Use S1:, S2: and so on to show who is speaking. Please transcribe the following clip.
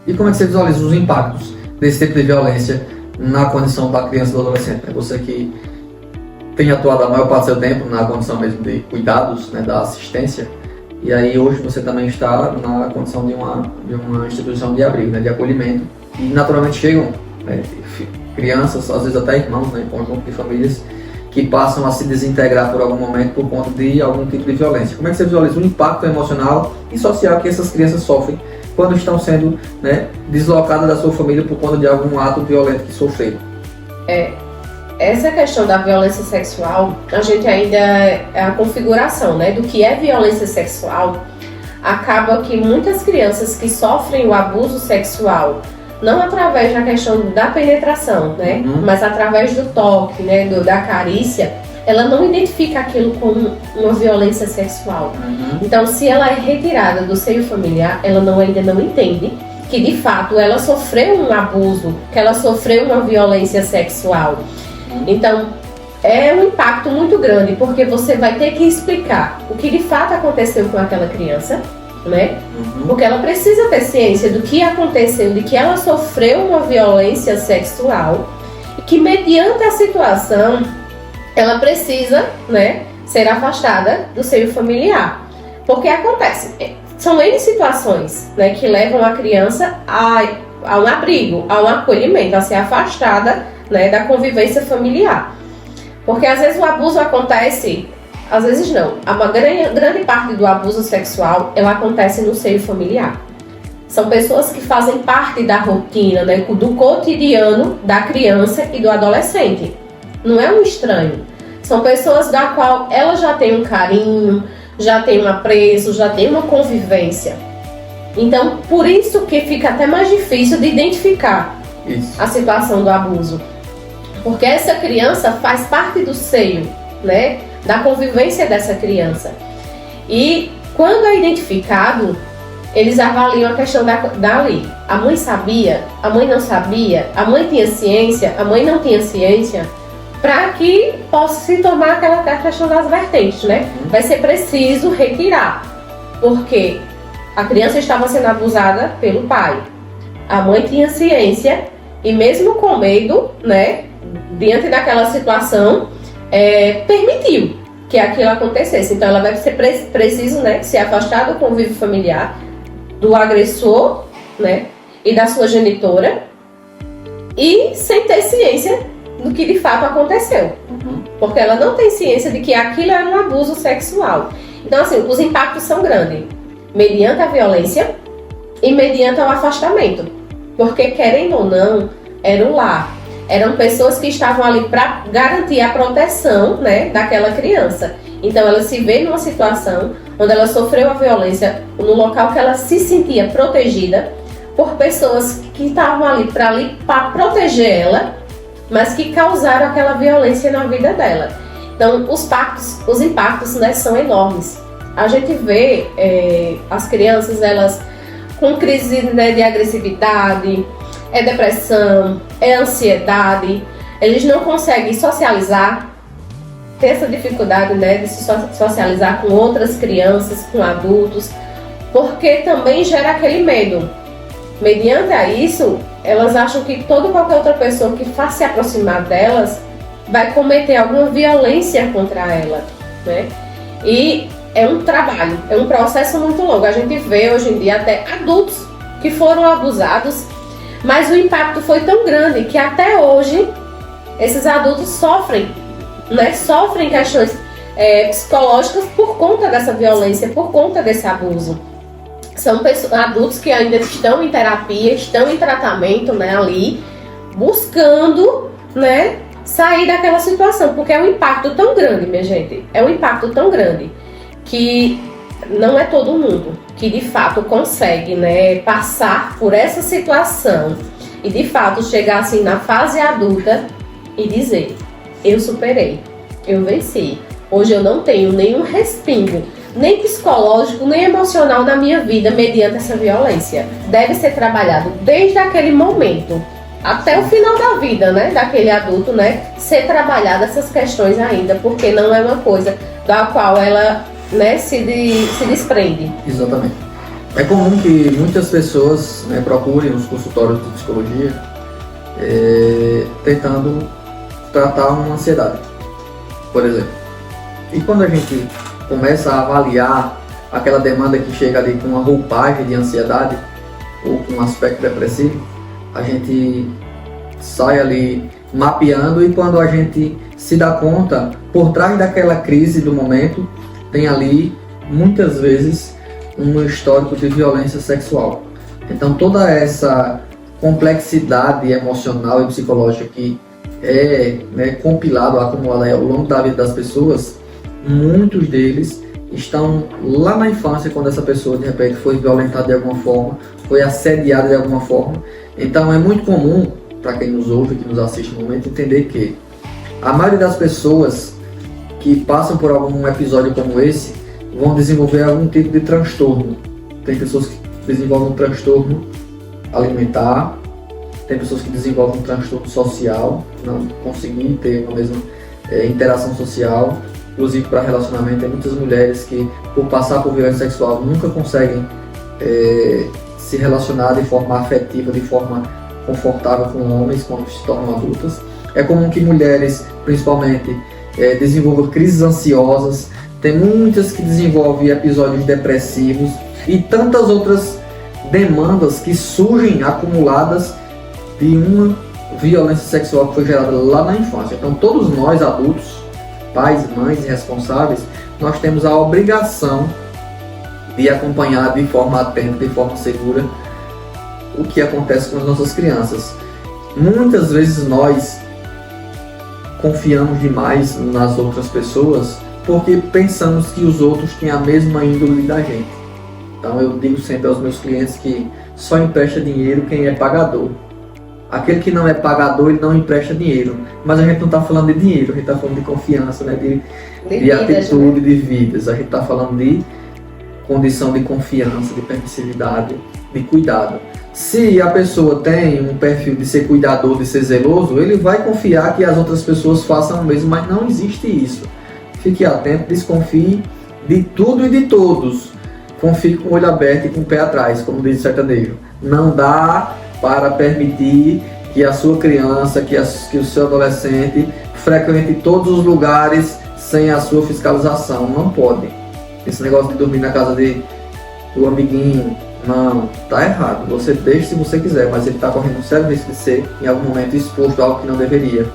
S1: E como é que você visualiza os impactos desse tipo de violência na condição da criança e do adolescente? Você que tem atuado a maior parte do seu tempo na condição mesmo de cuidados, né, da assistência, e aí hoje você também está na condição de uma instituição de abrigo, né, de acolhimento, e naturalmente chegam, né, crianças, às vezes até irmãos, né, em conjunto de famílias, que passam a se desintegrar por algum momento por conta de algum tipo de violência. Como é que você visualiza o impacto emocional e social que essas crianças sofrem quando estão sendo, né, deslocadas da sua família por conta de algum ato violento que sofreram?
S2: Essa questão da violência sexual, a gente ainda é a configuração, né, do que é violência sexual. Acaba que muitas crianças que sofrem o abuso sexual, não através da questão da penetração, né, mas através do toque, né, da carícia, ela não identifica aquilo como uma violência sexual. Então, se ela é retirada do seio familiar, ela ainda não entende que de fato ela sofreu um abuso, que ela sofreu uma violência sexual. Então, é um impacto muito grande, porque você vai ter que explicar o que de fato aconteceu com aquela criança, né? Porque ela precisa ter ciência do que aconteceu, de que ela sofreu uma violência sexual e que mediante a situação ela precisa, né, ser afastada do seio familiar. Porque acontece, são N situações, né, que levam a criança a um abrigo, a um acolhimento, a ser afastada, né, da convivência familiar. Porque às vezes o abuso acontece, às vezes não. Uma grande parte do abuso sexual, ela acontece no seio familiar. São pessoas que fazem parte da rotina, né, do cotidiano da criança e do adolescente. Não é um estranho. São pessoas da qual ela já tem um carinho, já tem um apreço, já tem uma convivência. Então, por isso que fica até mais difícil de identificar a situação do abuso. Porque essa criança faz parte do seio, né, da convivência dessa criança. E quando é identificado, eles avaliam a questão dali. A mãe sabia? A mãe não sabia? A mãe tinha ciência? A mãe não tinha ciência? Para que possa se tomar aquela questão das vertentes, né? Vai ser preciso retirar, porque a criança estava sendo abusada pelo pai. A mãe tinha ciência e mesmo com medo, né, diante daquela situação, permitiu que aquilo acontecesse. Então ela vai ser preciso, né, se afastar do convívio familiar, do agressor, né, e da sua genitora, e sem ter ciência do que de fato aconteceu. Porque ela não tem ciência de que aquilo era um abuso sexual. Então, assim, os impactos são grandes, mediante a violência e mediante o afastamento. Porque, querendo ou não, era um lar. Eram pessoas que estavam ali para garantir a proteção, né, daquela criança. Então, ela se vê numa situação onde ela sofreu a violência no local que ela se sentia protegida por pessoas que estavam ali para proteger ela, mas que causaram aquela violência na vida dela. Então, os impactos, né, são enormes. A gente vê as crianças, elas com crise, né, de agressividade, depressão, ansiedade, eles não conseguem socializar, tem essa dificuldade, né, de se socializar com outras crianças, com adultos, porque também gera aquele medo. Mediante a isso, elas acham que qualquer outra pessoa que faça se aproximar delas vai cometer alguma violência contra ela, né? E é um trabalho, é um processo muito longo. A gente vê hoje em dia até adultos que foram abusados, mas o impacto foi tão grande que até hoje esses adultos sofrem, né? Sofrem questões psicológicas por conta dessa violência, por conta desse abuso. São adultos que ainda estão em terapia, estão em tratamento, né, ali, buscando, né, sair daquela situação, porque é um impacto tão grande, minha gente, é um impacto tão grande que não é todo mundo que de fato consegue, né, passar por essa situação e de fato chegar assim na fase adulta e dizer: eu superei, eu venci, hoje eu não tenho nenhum respingo, nem psicológico, nem emocional na minha vida mediante essa violência. Deve ser trabalhado desde aquele momento até o final da vida, né, daquele adulto, né, ser trabalhada essas questões ainda, porque não é uma coisa da qual ela, né, se desprende.
S1: Exatamente. É comum que muitas pessoas, né, procurem os consultórios de psicologia tentando tratar uma ansiedade, por exemplo. E quando a gente começa a avaliar aquela demanda que chega ali com uma roupagem de ansiedade ou com um aspecto depressivo, a gente sai ali mapeando, e quando a gente se dá conta, por trás daquela crise do momento, tem ali muitas vezes um histórico de violência sexual. Então toda essa complexidade emocional e psicológica que é compilado, acumulado ao longo da vida das pessoas, muitos deles estão lá na infância, quando essa pessoa de repente foi violentada de alguma forma, foi assediada de alguma forma. Então é muito comum, para quem nos ouve, que nos assiste no momento, entender que a maioria das pessoas que passam por algum episódio como esse vão desenvolver algum tipo de transtorno. Tem pessoas que desenvolvem um transtorno alimentar, tem pessoas que desenvolvem um transtorno social, não conseguir ter uma mesma interação social, inclusive para relacionamento. Tem muitas mulheres que, por passar por violência sexual, nunca conseguem se relacionar de forma afetiva, de forma confortável com homens quando se tornam adultas. É comum que mulheres, principalmente, desenvolvam crises ansiosas. Tem muitas que desenvolvem episódios depressivos e tantas outras demandas que surgem acumuladas de uma violência sexual que foi gerada lá na infância. Então todos nós adultos, pais, mães e responsáveis, nós temos a obrigação de acompanhar de forma atenta, de forma segura, o que acontece com as nossas crianças. Muitas vezes nós confiamos demais nas outras pessoas porque pensamos que os outros têm a mesma índole da gente. Então eu digo sempre aos meus clientes que só empresta dinheiro quem é pagador. Aquele que não é pagador, ele não empresta dinheiro. Mas a gente não está falando de dinheiro, a gente está falando de confiança, né? de vidas, atitude, né? De vidas. A gente está falando de condição de confiança, de permissividade, de cuidado. Se a pessoa tem um perfil de ser cuidador, de ser zeloso, ele vai confiar que as outras pessoas façam o mesmo, mas não existe isso. Fique atento, desconfie de tudo e de todos. Confie com o olho aberto e com o pé atrás, como diz o sertanejo. Não dá para permitir que a sua criança, que o seu adolescente frequente todos os lugares sem a sua fiscalização. Não pode. Esse negócio de dormir na casa do amiguinho, não, tá errado. Você deixa se você quiser, mas ele está correndo um sério risco de ser em algum momento exposto a algo que não deveria.